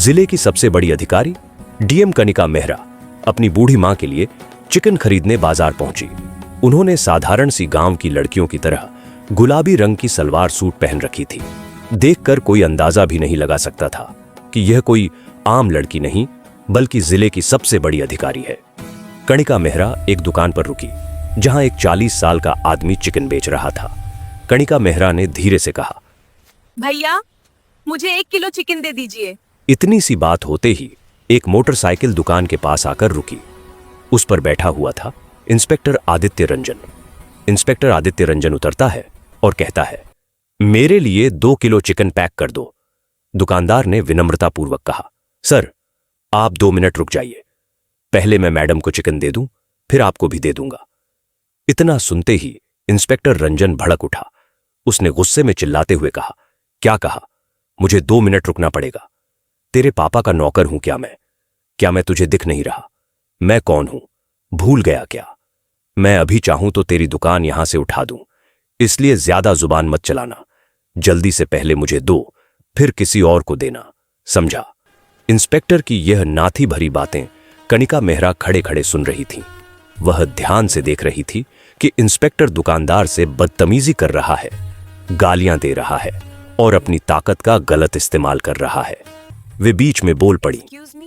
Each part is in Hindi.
जिले की सबसे बड़ी अधिकारी डीएम कनिका मेहरा अपनी बूढ़ी मां के लिए चिकन खरीदने बाजार पहुंची। उन्होंने साधारण सी गांव की लड़कियों की तरह गुलाबी रंग की सलवार सूट पहन रखी थी। देखकर कोई अंदाजा भी नहीं लगा सकता था कि यह कोई आम लड़की नहीं बल्कि जिले की सबसे बड़ी अधिकारी है। कनिका मेहरा एक दुकान पर रुकी जहां एक 40 साल का आदमी चिकन बेच रहा था। कनिका मेहरा ने धीरे से कहा, भैया मुझे 1 किलो चिकन दे दीजिए। इतनी सी बात होते ही एक मोटरसाइकिल दुकान के पास आकर रुकी। उस पर बैठा हुआ था इंस्पेक्टर आदित्य रंजन। इंस्पेक्टर आदित्य रंजन उतरता है और कहता है, मेरे लिए 2 किलो चिकन पैक कर दो। दुकानदार ने विनम्रतापूर्वक कहा, सर आप 2 मिनट रुक जाइए, पहले मैं मैडम को चिकन दे दूं, फिर आपको भी दे दूंगा। इतना सुनते ही इंस्पेक्टर रंजन भड़क उठा। उसने गुस्से में चिल्लाते हुए कहा, क्या कहा? मुझे 2 मिनट रुकना पड़ेगा। तेरे पापा का नौकर हूं क्या मैं? क्या मैं तुझे दिख नहीं रहा? मैं कौन हूं? भूल गया क्या? मैं अभी चाहूं तो तेरी दुकान यहां से उठा दूं, इसलिए ज्यादा जुबान मत चलाना। जल्दी से पहले मुझे दो, फिर किसी और को देना, समझा? इंस्पेक्टर की यह नाथी भरी बातें कनिका मेहरा खड़े खड़े सुन रही थी। वह ध्यान से देख रही थी कि इंस्पेक्टर दुकानदार से बदतमीजी कर रहा है, गालियां दे रहा है और अपनी ताकत का गलत इस्तेमाल कर रहा है। वे बीच में बोल पड़ी,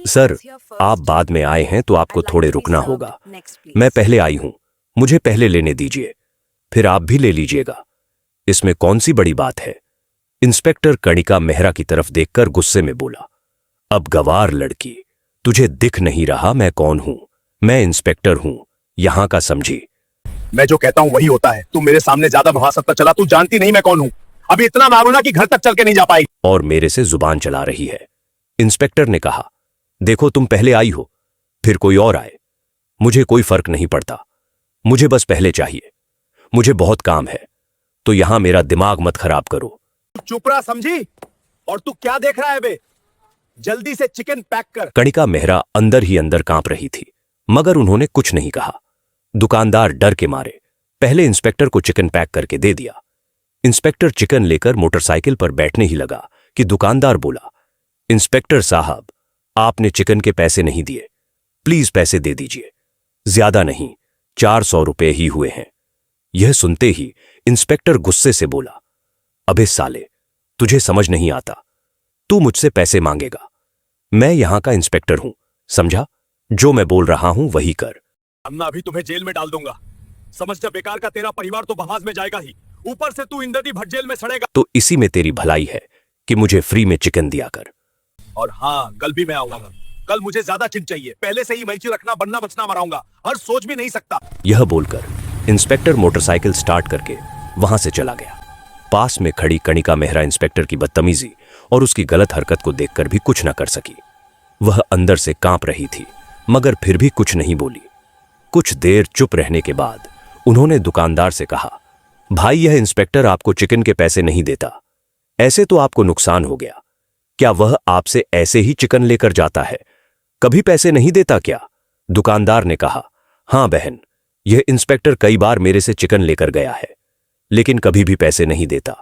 सर आप बाद में आए हैं तो आपको थोड़े रुकना होगा। मैं पहले आई हूं, मुझे पहले लेने दीजिए, फिर आप भी ले लीजिएगा। इसमें कौन सी बड़ी बात है? इंस्पेक्टर कनिका मेहरा की तरफ देखकर गुस्से में बोला, अब गवार लड़की, तुझे दिख नहीं रहा मैं कौन हूं? मैं इंस्पेक्टर हूं, यहां का समझी। मैं जो कहता हूं वही होता है। तू मेरे सामने ज्यादा बहस मत चला, तू जानती नहीं मैं कौन हूं। अभी इतना मारू ना कि घर तक चल के नहीं जा पाई। और मेरे से जुबान चला रही है। इंस्पेक्टर ने कहा, देखो तुम पहले आई हो, फिर कोई और आए, मुझे कोई फर्क नहीं पड़ता। मुझे बस पहले चाहिए, मुझे बहुत काम है, तो यहां मेरा दिमाग मत खराब करो। चुप रहा समझी? और तू क्या देख रहा है बे? जल्दी से चिकन पैक कर। कनिका मेहरा अंदर ही अंदर कांप रही थी, मगर उन्होंने कुछ नहीं कहा। दुकानदार डर के मारे पहले इंस्पेक्टर को चिकन पैक करके दे दिया। इंस्पेक्टर चिकन लेकर मोटरसाइकिल पर बैठने ही लगा कि दुकानदार बोला, इंस्पेक्टर साहब आपने चिकन के पैसे नहीं दिए, प्लीज पैसे दे दीजिए। ज्यादा नहीं, 400 रुपए ही हुए हैं। यह सुनते ही इंस्पेक्टर गुस्से से बोला, अबे साले तुझे समझ नहीं आता, तू मुझसे पैसे मांगेगा? मैं यहां का इंस्पेक्टर हूं, समझा? जो मैं बोल रहा हूं वही कर। अन्ना अभी तुम्हें जेल में डाल दूंगा, समझ जा? बेकार का तेरा परिवार तो बवास में जाएगा ही, ऊपर से तू इंद्रदी भट्ट जेल में सड़ेगा। तो इसी में तेरी भलाई है कि मुझे फ्री में चिकन दिया कर। और हाँ, कल भी मैं आऊंगा। कल मुझे ज्यादा चिकन चाहिए, पहले से ही मैची रखना, बनना बचना मराऊंगा, हर सोच भी नहीं सकता। यह बोलकर इंस्पेक्टर मोटरसाइकिल स्टार्ट करके वहां से चला गया। पास में खड़ी कनिका मेहरा इंस्पेक्टर की बदतमीजी और उसकी गलत हरकत को देखकर भी कुछ न कर सकी। वह अंदर से कांप रही थी, मगर फिर भी कुछ नहीं बोली। कुछ देर चुप रहने के बाद उन्होंने दुकानदार से कहा, भाई यह इंस्पेक्टर आपको चिकन के पैसे नहीं देता, ऐसे तो आपको नुकसान हो गया। क्या वह आपसे ऐसे ही चिकन लेकर जाता है, कभी पैसे नहीं देता क्या? दुकानदार ने कहा, हां बहन, यह इंस्पेक्टर कई बार मेरे से चिकन लेकर गया है, लेकिन कभी भी पैसे नहीं देता।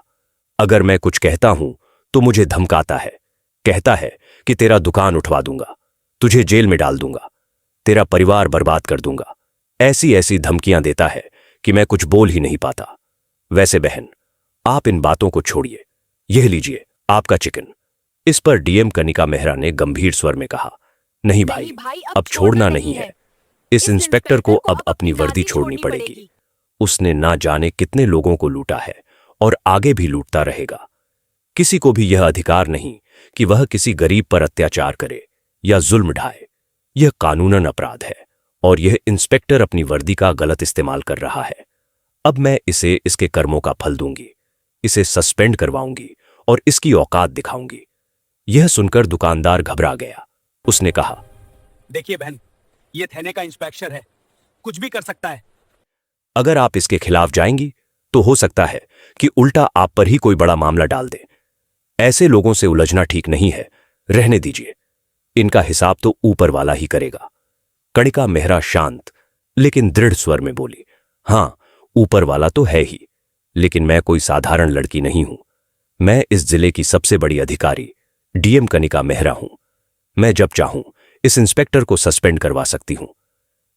अगर मैं कुछ कहता हूं तो मुझे धमकाता है, कहता है कि तेरा दुकान उठवा दूंगा, तुझे जेल में डाल दूंगा, तेरा परिवार बर्बाद कर दूंगा। ऐसी ऐसी धमकियां देता है कि मैं कुछ बोल ही नहीं पाता। वैसे बहन आप इन बातों को छोड़िए, यह लीजिए आपका चिकन। इस पर डीएम कनिका मेहरा ने गंभीर स्वर में कहा, नहीं भाई, अब छोड़ना नहीं है। इस इंस्पेक्टर को अब अपनी वर्दी छोड़नी पड़ेगी। उसने ना जाने कितने लोगों को लूटा है और आगे भी लूटता रहेगा। किसी को भी यह अधिकार नहीं कि वह किसी गरीब पर अत्याचार करे या जुल्म ढाए। यह कानूनन अपराध है और यह इंस्पेक्टर अपनी वर्दी का गलत इस्तेमाल कर रहा है। अब मैं इसे इसके कर्मों का फल दूंगी, इसे सस्पेंड करवाऊंगी और इसकी औकात दिखाऊंगी। यह सुनकर दुकानदार घबरा गया। उसने कहा, देखिए बहन, यह थाने का इंस्पेक्टर है, कुछ भी कर सकता है। अगर आप इसके खिलाफ जाएंगी तो हो सकता है कि उल्टा आप पर ही कोई बड़ा मामला डाल दे। ऐसे लोगों से उलझना ठीक नहीं है, रहने दीजिए, इनका हिसाब तो ऊपर वाला ही करेगा। कनिका मेहरा शांत लेकिन दृढ़ स्वर में बोली, हां ऊपर वाला तो है ही, लेकिन मैं कोई साधारण लड़की नहीं हूं। मैं इस जिले की सबसे बड़ी अधिकारी डीएम कनिका मेहरा हूं। मैं जब चाहूं इस इंस्पेक्टर को सस्पेंड करवा सकती हूं।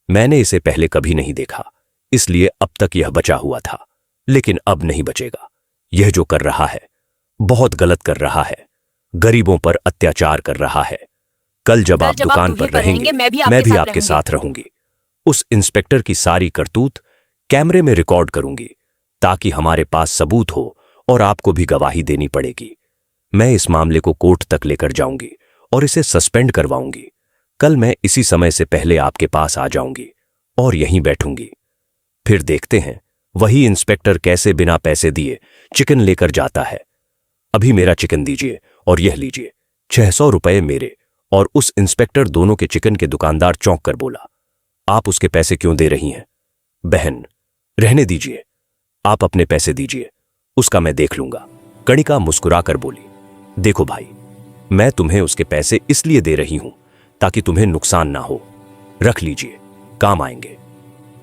मैंने इसे पहले कभी नहीं देखा, इसलिए अब तक यह बचा हुआ था, लेकिन अब नहीं बचेगा। यह जो कर रहा है बहुत गलत कर रहा है, गरीबों पर अत्याचार कर रहा है। कल जब आप दुकान पर रहेंगे मैं भी आपके साथ रहूंगी। उस इंस्पेक्टर की सारी करतूत कैमरे में रिकॉर्ड करूंगी, ताकि हमारे पास सबूत हो और आपको भी गवाही देनी पड़ेगी। मैं इस मामले को कोर्ट तक लेकर जाऊंगी और इसे सस्पेंड करवाऊंगी। कल मैं इसी समय से पहले आपके पास आ जाऊंगी और यहीं बैठूंगी। फिर देखते हैं वही इंस्पेक्टर कैसे बिना पैसे दिए चिकन लेकर जाता है। अभी मेरा चिकन दीजिए और यह लीजिए। 600 रुपए मेरे और उस इंस्पेक्टर दोनों के चिकन के दुकानदार चौंक कर बोला, आप उसके पैसे क्यों दे रही हैं? बहन, रहने दीजिए, आप अपने पैसे दीजिए, उसका मैं देख लूंगा। कणिका मुस्कुराकर बोली, देखो भाई, मैं तुम्हें उसके पैसे इसलिए दे रही हूं ताकि तुम्हें नुकसान ना हो। रख लीजिए, काम आएंगे।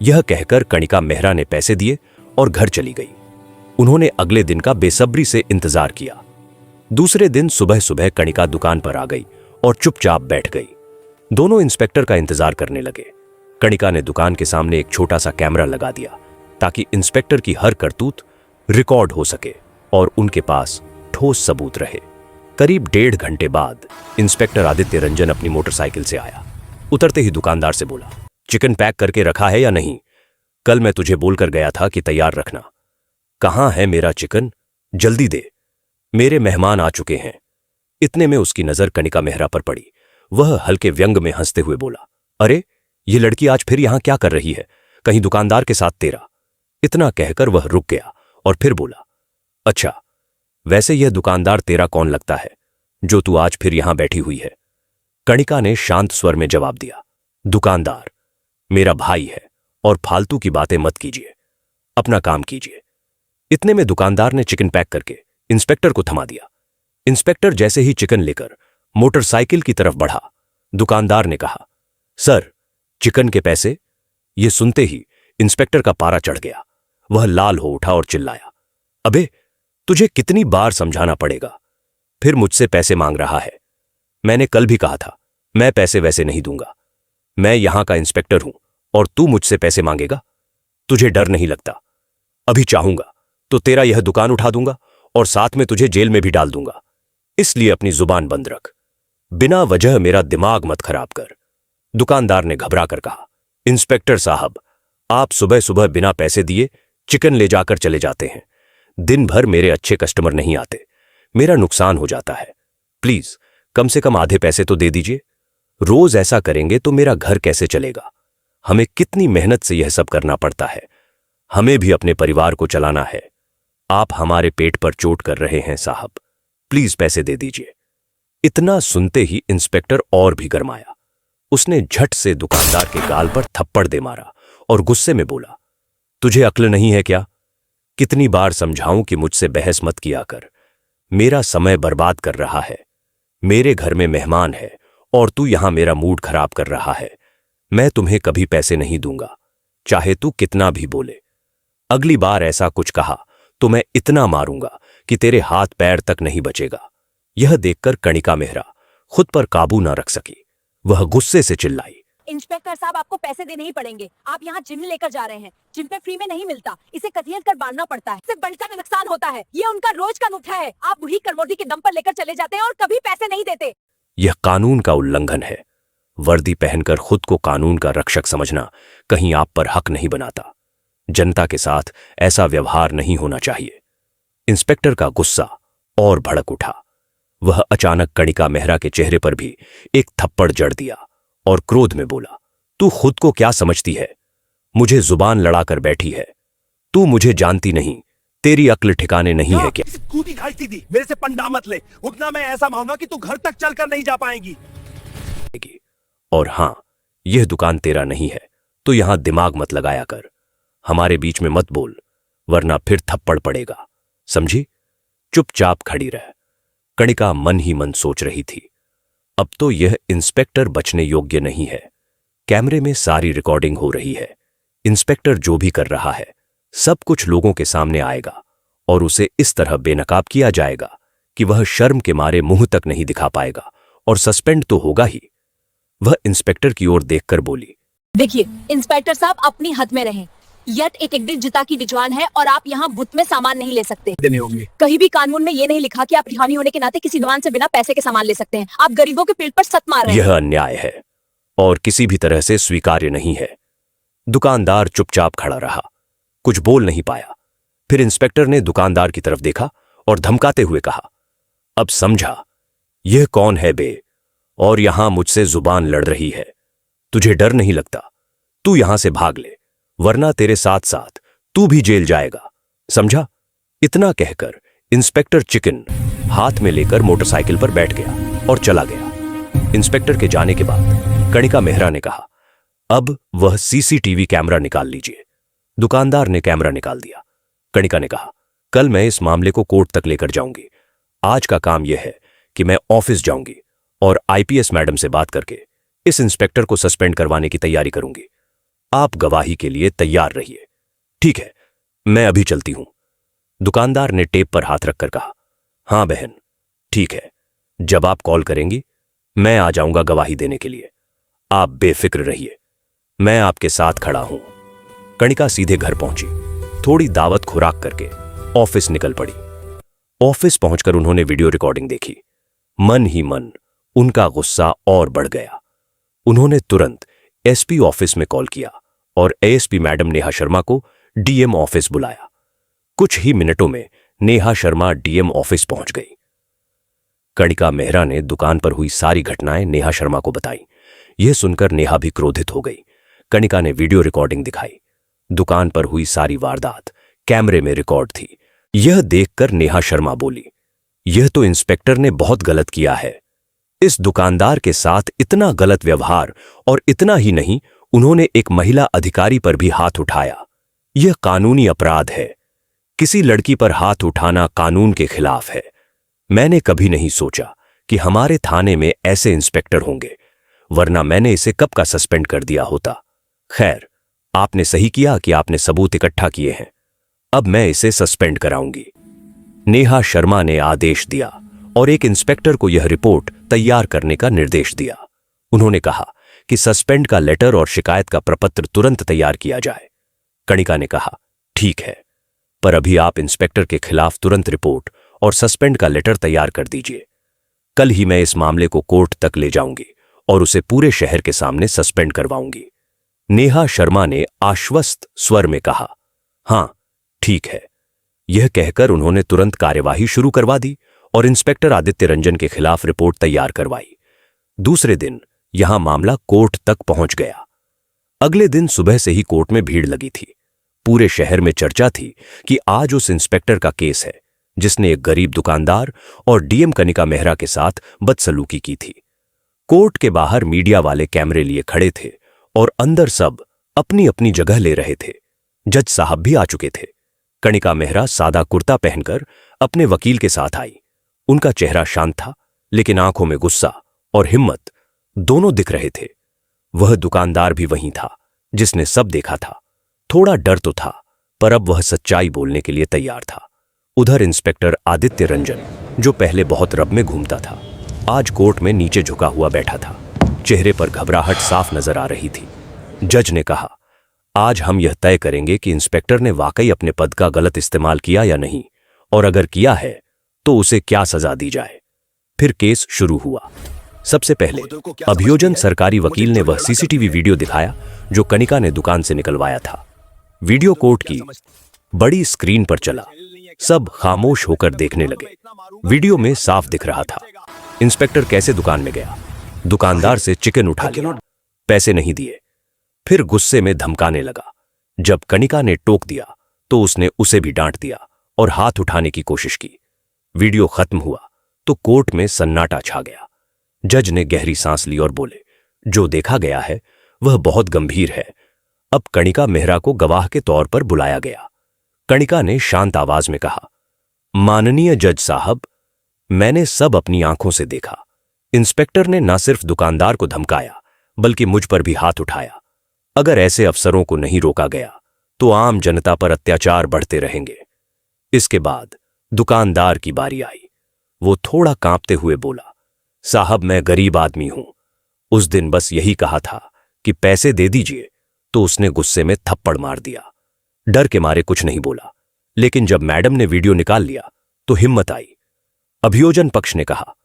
यह कहकर कणिका मेहरा ने पैसे दिए और घर चली गई। उन्होंने अगले दिन का बेसब्री से इंतजार किया। दूसरे दिन सुबह सुबह कणिका दुकान पर आ गई और चुपचाप बैठ गई। दोनों इंस्पेक्टर का इंतजार करने लगे। कणिका ने दुकान के सामने एक छोटा सा कैमरा लगा दिया ताकि इंस्पेक्टर की हर करतूत रिकॉर्ड हो सके और उनके पास ठोस सबूत रहे। करीब 1.5 घंटे बाद इंस्पेक्टर आदित्य रंजन अपनी मोटरसाइकिल से आया। उतरते ही दुकानदार से बोला, चिकन पैक करके रखा है या नहीं? कल मैं तुझे बोलकर गया था कि तैयार रखना। कहां है मेरा चिकन? जल्दी दे, मेरे मेहमान आ चुके हैं। इतने में उसकी नजर कणिका मेहरा पर पड़ी। वह हल्के व्यंग में हंसते हुए बोला, अरे ये लड़की आज फिर यहां क्या कर रही है? कहीं दुकानदार के साथ तेरा? इतना कहकर वह रुक गया और फिर बोला, अच्छा, वैसे यह दुकानदार तेरा कौन लगता है जो तू आज फिर यहां बैठी हुई है? कणिका ने शांत स्वर में जवाब दिया, दुकानदार मेरा भाई है और फालतू की बातें मत कीजिए, अपना काम कीजिए। इतने में दुकानदार ने चिकन पैक करके इंस्पेक्टर को थमा दिया। इंस्पेक्टर जैसे ही चिकन लेकर मोटरसाइकिल की तरफ बढ़ा, दुकानदार ने कहा, सर, चिकन के पैसे? यह सुनते ही इंस्पेक्टर का पारा चढ़ गया। वह लाल हो उठा और चिल्लाया, अबे तुझे कितनी बार समझाना पड़ेगा? फिर मुझसे पैसे मांग रहा है। मैंने कल भी कहा था, मैं पैसे वैसे नहीं दूंगा। मैं यहां का इंस्पेक्टर हूं और तू मुझसे पैसे मांगेगा? तुझे डर नहीं लगता? अभी चाहूंगा तो तेरा यह दुकान उठा दूंगा और साथ में तुझे जेल में भी डाल दूंगा। इसलिए अपनी जुबान बंद रख, बिना वजह मेरा दिमाग मत खराब कर। दुकानदार ने घबरा कर कहा, इंस्पेक्टर साहब, आप सुबह सुबह बिना पैसे दिए चिकन ले जाकर चले जाते हैं। दिन भर मेरे अच्छे कस्टमर नहीं आते, मेरा नुकसान हो जाता है। प्लीज कम से कम आधे पैसे तो दे दीजिए। रोज ऐसा करेंगे तो मेरा घर कैसे चलेगा? हमें कितनी मेहनत से यह सब करना पड़ता है। हमें भी अपने परिवार को चलाना है। आप हमारे पेट पर चोट कर रहे हैं साहब, प्लीज पैसे दे दीजिए। इतना सुनते ही इंस्पेक्टर और भी गरमाया। उसने झट से दुकानदार के गाल पर थप्पड़ दे मारा और गुस्से में बोला, तुझे अक्ल नहीं है क्या? कितनी बार समझाऊं कि मुझसे बहस मत किया कर। मेरा समय बर्बाद कर रहा है। मेरे घर में मेहमान है और तू यहां मेरा मूड खराब कर रहा है। मैं तुम्हें कभी पैसे नहीं दूंगा, चाहे तू कितना भी बोले। अगली बार ऐसा कुछ कहा तो मैं इतना मारूंगा कि तेरे हाथ पैर तक नहीं बचेगा। यह देखकर कणिका मेहरा खुद पर काबू न रख सकी। वह गुस्से से चिल्लाई, इंस्पेक्टर साहब, आपको पैसे देने ही पड़ेंगे। आप यहाँ जिम लेकर जा रहे हैं, जिम पे फ्री में नहीं मिलता, इसे कथियत कर बांधना पड़ता है, इससे बढ़कर नुकसान होता है। ये उनका रोज का नुक्ता है। आप वही करमोदी के दम पर लेकर चले जाते हैं और कभी पैसे नहीं देते। यह कानून का उल्लंघन है। वर्दी पहनकर खुद को कानून का रक्षक समझना कहीं आप पर हक नहीं बनाता। जनता के साथ ऐसा व्यवहार नहीं होना चाहिए। इंस्पेक्टर का गुस्सा और भड़क उठा। वह अचानक कणिका मेहरा के चेहरे पर भी एक थप्पड़ जड़ दिया और क्रोध में बोला, तू खुद को क्या समझती है? मुझे जुबान लड़ाकर बैठी है। तू मुझे जानती नहीं, तेरी अक्ल ठिकाने नहीं है क्या? कूदी खाई थी, मेरे से पंडा मत ले। उतना मैं ऐसा मारूंगा कि तू घर तक चलकर नहीं जा पाएगी। और हां, यह दुकान तेरा नहीं है, तो यहां दिमाग मत लगाया कर। हमारे बीच में मत बोल, वरना फिर थप्पड़ पड़ेगा, समझी? चुपचाप खड़ी रह। कणिका मन ही मन सोच रही थी, अब तो यह इंस्पेक्टर बचने योग्य नहीं है। कैमरे में सारी रिकॉर्डिंग हो रही है। इंस्पेक्टर जो भी कर रहा है सब कुछ लोगों के सामने आएगा और उसे इस तरह बेनकाब किया जाएगा कि वह शर्म के मारे मुंह तक नहीं दिखा पाएगा और सस्पेंड तो होगा ही। वह इंस्पेक्टर की ओर देखकर बोली, देखिए इंस्पेक्टर साहब, अपनी हद में रहें। यट एक जिता की डिजवान है और आप यहाँ बुत में सामान नहीं ले सकते। देने होंगे। कहीं भी कानून में ये नहीं लिखा कि आप रिहानी होने के नाते किसी दुकान से बिना पैसे के सामान ले सकते हैं। आप गरीबों के पेट पर सत मार रहे हैं। यह अन्याय है और किसी भी तरह से स्वीकार्य नहीं है। दुकानदार चुपचाप खड़ा रहा, कुछ बोल नहीं पाया। फिर इंस्पेक्टर ने दुकानदार की तरफ देखा और धमकाते हुए कहा, अब समझा यह कौन है बे, और यहां मुझसे जुबान लड़ रही है। तुझे डर नहीं लगता? तू यहां से भाग ले, वरना तेरे साथ साथ तू भी जेल जाएगा, समझा? इतना कहकर इंस्पेक्टर चिकन हाथ में लेकर मोटरसाइकिल पर बैठ गया और चला गया। इंस्पेक्टर के जाने के बाद कणिका मेहरा ने कहा, अब वह सीसीटीवी कैमरा निकाल लीजिए। दुकानदार ने कैमरा निकाल दिया। कणिका ने कहा, कल मैं इस मामले को कोर्ट तक लेकर जाऊंगी। आज का काम यह है कि मैं ऑफिस जाऊंगी और आईपीएस मैडम से बात करके इस इंस्पेक्टर को सस्पेंड करवाने की तैयारी करूंगी। आप गवाही के लिए तैयार रहिए। ठीक है, मैं अभी चलती हूं। दुकानदार ने टेप पर हाथ रखकर कहा, हां बहन, ठीक है, जब आप कॉल करेंगी मैं आ जाऊंगा गवाही देने के लिए। आप बेफिक्र रहिए, मैं आपके साथ खड़ा हूं। कणिका सीधे घर पहुंची। थोड़ी दावत खुराक करके ऑफिस निकल पड़ी। ऑफिस पहुंचकर उन्होंने वीडियो रिकॉर्डिंग देखी। मन ही मन उनका गुस्सा और बढ़ गया। उन्होंने तुरंत एसपी ऑफिस में कॉल किया और एएसपी मैडम नेहा शर्मा को डीएम ऑफिस बुलाया। कुछ ही मिनटों में नेहा शर्मा डीएम ऑफिस पहुंच गई। कणिका मेहरा ने दुकान पर हुई सारी घटनाएं नेहा शर्मा को बताई। यह सुनकर नेहा भी क्रोधित हो गई। कणिका ने वीडियो रिकॉर्डिंग दिखाई। दुकान पर हुई सारी वारदात कैमरे में रिकॉर्ड थी। यह देखकर नेहा शर्मा बोली, यह तो इंस्पेक्टर ने बहुत गलत किया है। इस दुकानदार के साथ इतना गलत व्यवहार, और इतना ही नहीं, उन्होंने एक महिला अधिकारी पर भी हाथ उठाया। यह कानूनी अपराध है। किसी लड़की पर हाथ उठाना कानून के खिलाफ है। मैंने कभी नहीं सोचा कि हमारे थाने में ऐसे इंस्पेक्टर होंगे, वरना मैंने इसे कब का सस्पेंड कर दिया होता। खैर, आपने सही किया कि आपने सबूत इकट्ठा किए हैं। अब मैं इसे सस्पेंड कराऊंगी। नेहा शर्मा ने आदेश दिया और एक इंस्पेक्टर को यह रिपोर्ट तैयार करने का निर्देश दिया। उन्होंने कहा कि सस्पेंड का लेटर और शिकायत का प्रपत्र तुरंत तैयार किया जाए। कणिका ने कहा, ठीक है, पर अभी आप इंस्पेक्टर के खिलाफ तुरंत रिपोर्ट और सस्पेंड का लेटर तैयार कर दीजिए। कल ही मैं इस मामले को कोर्ट तक ले जाऊंगी और उसे पूरे शहर के सामने सस्पेंड करवाऊंगी। नेहा शर्मा ने आश्वस्त स्वर में कहा, हां ठीक है। यह कहकर उन्होंने तुरंत कार्यवाही शुरू करवा दी और इंस्पेक्टर आदित्य रंजन के खिलाफ रिपोर्ट तैयार करवाई। दूसरे दिन यहां मामला कोर्ट तक पहुंच गया। अगले दिन सुबह से ही कोर्ट में भीड़ लगी थी। पूरे शहर में चर्चा थी कि आज उस इंस्पेक्टर का केस है जिसने एक गरीब दुकानदार और डीएम कणिका मेहरा के साथ बदसलूकी की थी। कोर्ट के बाहर मीडिया वाले कैमरे लिए खड़े थे और अंदर सब अपनी अपनी जगह ले रहे थे। जज साहब भी आ चुके थे। कणिका मेहरा सादा कुर्ता पहनकर अपने वकील के साथ आई। उनका चेहरा शांत था, लेकिन आंखों में गुस्सा और हिम्मत दोनों दिख रहे थे। वह दुकानदार भी वहीं था जिसने सब देखा था। थोड़ा डर तो था, पर अब वह सच्चाई बोलने के लिए तैयार था। उधर इंस्पेक्टर आदित्य रंजन, जो पहले बहुत रब में घूमता था, आज कोर्ट में नीचे झुका हुआ बैठा था। चेहरे पर घबराहट साफ नजर आ रही थी। जज ने कहा, आज हम यह तय करेंगे कि इंस्पेक्टर ने वाकई अपने पद का गलत इस्तेमाल किया या नहीं, और अगर किया है तो उसे क्या सजा दी जाए। फिर केस शुरू हुआ। सबसे पहले अभियोजन सरकारी वकील ने वह सीसीटीवी वीडियो दिखाया जो कणिका ने दुकान से निकलवाया था। वीडियो कोर्ट की बड़ी स्क्रीन पर चला। सब खामोश होकर देखने लगे। वीडियो में साफ दिख रहा था इंस्पेक्टर कैसे दुकान में गया, दुकानदार से चिकन उठा लिया, पैसे नहीं दिए, फिर गुस्से में धमकाने लगा। जब कणिका ने टोक दिया तो उसने उसे भी डांट दिया और हाथ उठाने की कोशिश की। वीडियो खत्म हुआ तो कोर्ट में सन्नाटा छा गया। जज ने गहरी सांस ली और बोले, जो देखा गया है वह बहुत गंभीर है। अब कणिका मेहरा को गवाह के तौर पर बुलाया गया। कणिका ने शांत आवाज में कहा, माननीय जज साहब, मैंने सब अपनी आंखों से देखा। इंस्पेक्टर ने न सिर्फ दुकानदार को धमकाया बल्कि मुझ पर भी हाथ उठाया। अगर ऐसे अफसरों को नहीं रोका गया तो आम जनता पर अत्याचार बढ़ते रहेंगे। इसके बाद दुकानदार की बारी आई। वो थोड़ा कांपते हुए बोला, साहब मैं गरीब आदमी हूं, उस दिन बस यही कहा था कि पैसे दे दीजिए, तो उसने गुस्से में थप्पड़ मार दिया। डर के मारे कुछ नहीं बोला, लेकिन जब मैडम ने वीडियो निकाल लिया तो हिम्मत आई। अभियोजन पक्ष ने कहा,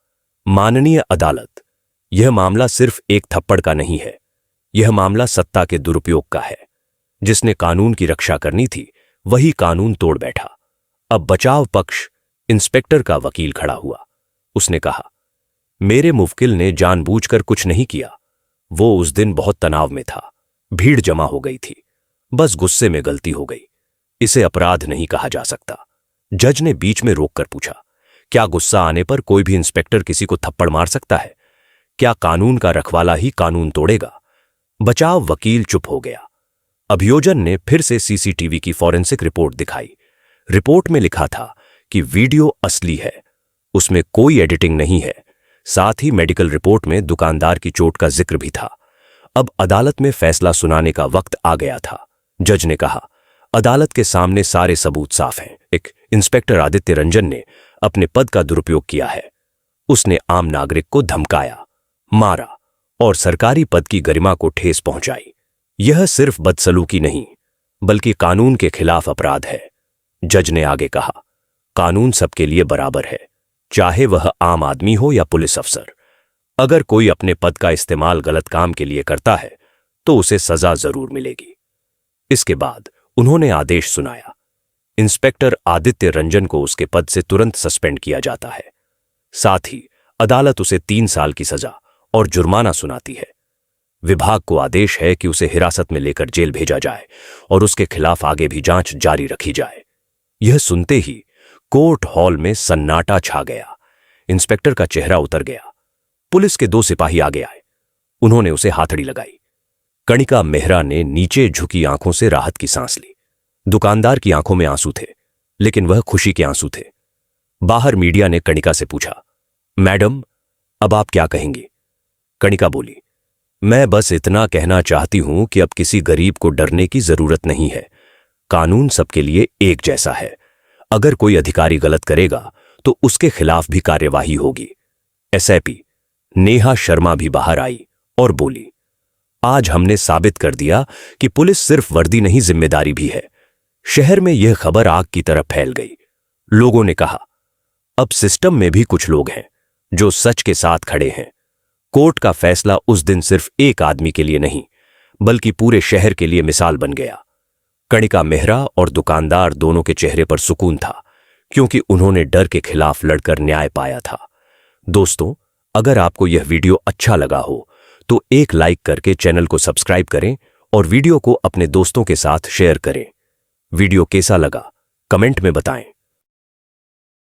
माननीय अदालत, यह मामला सिर्फ एक थप्पड़ का नहीं है, यह मामला सत्ता के दुरुपयोग का है। जिसने कानून की रक्षा करनी थी वही कानून तोड़ बैठा। अब बचाव पक्ष इंस्पेक्टर का वकील खड़ा हुआ। उसने कहा, मेरे मुवक्किल ने जानबूझकर कुछ नहीं किया, वो उस दिन बहुत तनाव में था, भीड़ जमा हो गई थी, बस गुस्से में गलती हो गई, इसे अपराध नहीं कहा जा सकता। जज ने बीच में रोककर पूछा, क्या गुस्सा आने पर कोई भी इंस्पेक्टर किसी को थप्पड़ मार सकता है? क्या कानून का रखवाला ही कानून तोड़ेगा? बचाव वकील चुप हो गया। अभियोजन ने फिर से सीसीटीवी की फॉरेंसिक रिपोर्ट दिखाई। रिपोर्ट में लिखा था कि वीडियो असली है, उसमें कोई एडिटिंग नहीं है। साथ ही मेडिकल रिपोर्ट में दुकानदार की चोट का जिक्र भी था। अब अदालत में फैसला सुनाने का वक्त आ गया था। जज ने कहा, अदालत के सामने सारे सबूत साफ हैं। एक इंस्पेक्टर आदित्य रंजन ने अपने पद का दुरुपयोग किया है। उसने आम नागरिक को धमकाया, मारा और सरकारी पद की गरिमा को ठेस पहुंचाई। यह सिर्फ बदसलूकी नहीं, बल्कि कानून के खिलाफ अपराध है। जज ने आगे कहा, कानून सबके लिए बराबर है, चाहे वह आम आदमी हो या पुलिस अफसर। अगर कोई अपने पद का इस्तेमाल गलत काम के लिए करता है तो उसे सजा जरूर मिलेगी। इसके बाद उन्होंने आदेश सुनाया, इंस्पेक्टर आदित्य रंजन को उसके पद से तुरंत सस्पेंड किया जाता है। साथ ही अदालत उसे 3 साल की सजा और जुर्माना सुनाती है। विभाग को आदेश है कि उसे हिरासत में लेकर जेल भेजा जाए और उसके खिलाफ आगे भी जांच जारी रखी जाए। यह सुनते ही कोर्ट हॉल में सन्नाटा छा गया। इंस्पेक्टर का चेहरा उतर गया। पुलिस के 2 सिपाही आगे आए। उन्होंने उसे हाथड़ी लगाई। कणिका मेहरा ने नीचे झुकी आंखों से राहत की सांस ली। दुकानदार की आंखों में आंसू थे, लेकिन वह खुशी के आंसू थे। बाहर मीडिया ने कणिका से पूछा, मैडम अब आप क्या कहेंगी? कणिका बोली, मैं बस इतना कहना चाहती हूं कि अब किसी गरीब को डरने की जरूरत नहीं है। कानून सबके लिए एक जैसा है। अगर कोई अधिकारी गलत करेगा तो उसके खिलाफ भी कार्यवाही होगी। एसआईपी नेहा शर्मा भी बाहर आई और बोली, आज हमने साबित कर दिया कि पुलिस सिर्फ वर्दी नहीं, जिम्मेदारी भी है। शहर में यह खबर आग की तरह फैल गई। लोगों ने कहा, अब सिस्टम में भी कुछ लोग हैं जो सच के साथ खड़े हैं। कोर्ट का फैसला उस दिन सिर्फ एक आदमी के लिए नहीं, बल्कि पूरे शहर के लिए मिसाल बन गया। कणिका मेहरा और दुकानदार दोनों के चेहरे पर सुकून था, क्योंकि उन्होंने डर के खिलाफ लड़कर न्याय पाया था। दोस्तों, अगर आपको यह वीडियो अच्छा लगा हो तो एक लाइक करके चैनल को सब्सक्राइब करें और वीडियो को अपने दोस्तों के साथ शेयर करें। वीडियो कैसा लगा कमेंट में बताएं।